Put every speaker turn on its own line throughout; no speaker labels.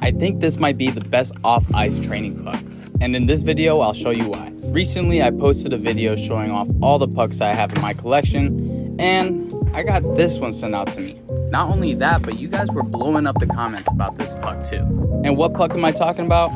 I think this might be the best off-ice training puck, and in this video I'll show you why. Recently I posted a video showing off all the pucks I have in my collection, and I got this one sent out to me. Not only that, but you guys were blowing up the comments about this puck too. And what puck am I talking about?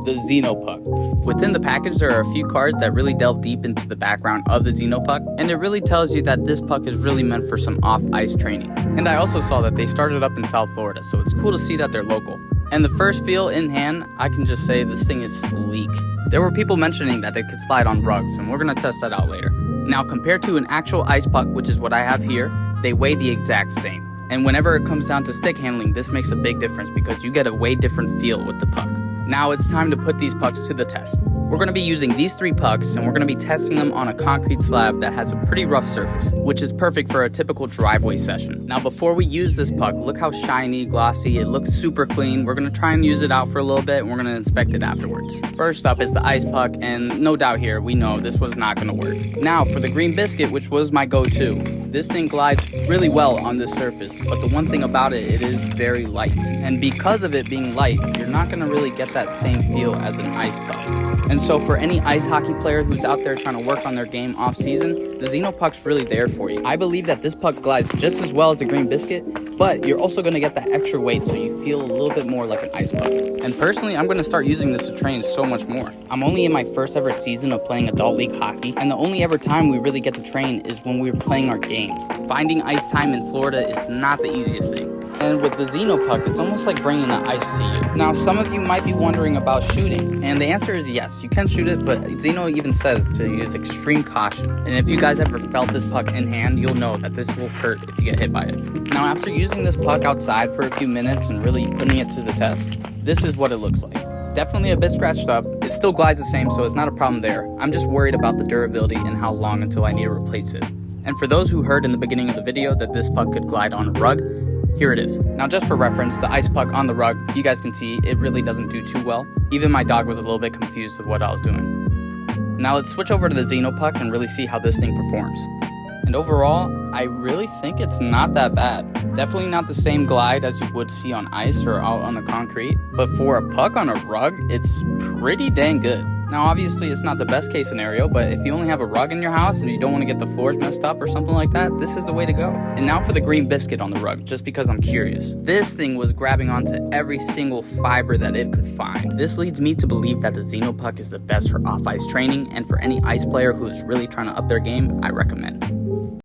The Xeno Puck. Within the package there are a few cards that really delve deep into the background of the Xeno Puck, and it really tells you that this puck is really meant for some off-ice training. And I also saw that they started up in South Florida, so it's cool to see that they're local. And the first feel in hand, I can just say this thing is sleek. There were people mentioning that it could slide on rugs, and we're going to test that out later. Now compared to an actual ice puck, which is what I have here, they weigh the exact same. And whenever it comes down to stick handling, this makes a big difference because you get a way different feel with the puck. Now it's time to put these pucks to the test. We're going to be using these 3 pucks, and we're going to be testing them on a concrete slab that has a pretty rough surface, which is perfect for a typical driveway session. Now before we use this puck, look how shiny, glossy, it looks super clean. We're going to try and use it out for a little bit, and we're going to inspect it afterwards. First up is the ice puck, and no doubt here, we know this was not going to work. Now for the green biscuit, which was my go-to. This thing glides really well on this surface, but the one thing about it, it is very light. And because of it being light, you're not going to really get that same feel as an ice puck. And so for any ice hockey player who's out there trying to work on their game off season, the Xeno Puck's really there for you. I believe that this puck glides just as well as the green biscuit, but you're also going to get that extra weight so you feel a little bit more like an ice puck. And personally, I'm going to start using this to train so much more. I'm only in my first ever season of playing adult league hockey, and the only ever time we really get to train is when we're playing our games. Finding ice time in Florida is not the easiest thing. And with the Xeno Puck, it's almost like bringing the ice to you. Now, some of you might be wondering about shooting, and the answer is yes, you can shoot it, but Xeno even says to use extreme caution. And if you guys ever felt this puck in hand, you'll know that this will hurt if you get hit by it. Now, after using this puck outside for a few minutes and really putting it to the test, this is what it looks like. Definitely a bit scratched up. It still glides the same, so it's not a problem there. I'm just worried about the durability and how long until I need to replace it. And for those who heard in the beginning of the video that this puck could glide on a rug, here it is. Now just for reference, the ice puck on the rug, you guys can see it really doesn't do too well. Even my dog was a little bit confused with what I was doing. Now let's switch over to the Xeno Puck and really see how this thing performs. And overall, I really think it's not that bad. Definitely not the same glide as you would see on ice or out on the concrete, but for a puck on a rug, it's pretty dang good. Now obviously it's not the best case scenario, but if you only have a rug in your house and you don't want to get the floors messed up or something like that, this is the way to go. And now for the green biscuit on the rug, just because I'm curious. This thing was grabbing onto every single fiber that it could find. This leads me to believe that the Xeno Puck is the best for off-ice training, and for any ice player who is really trying to up their game, I recommend it.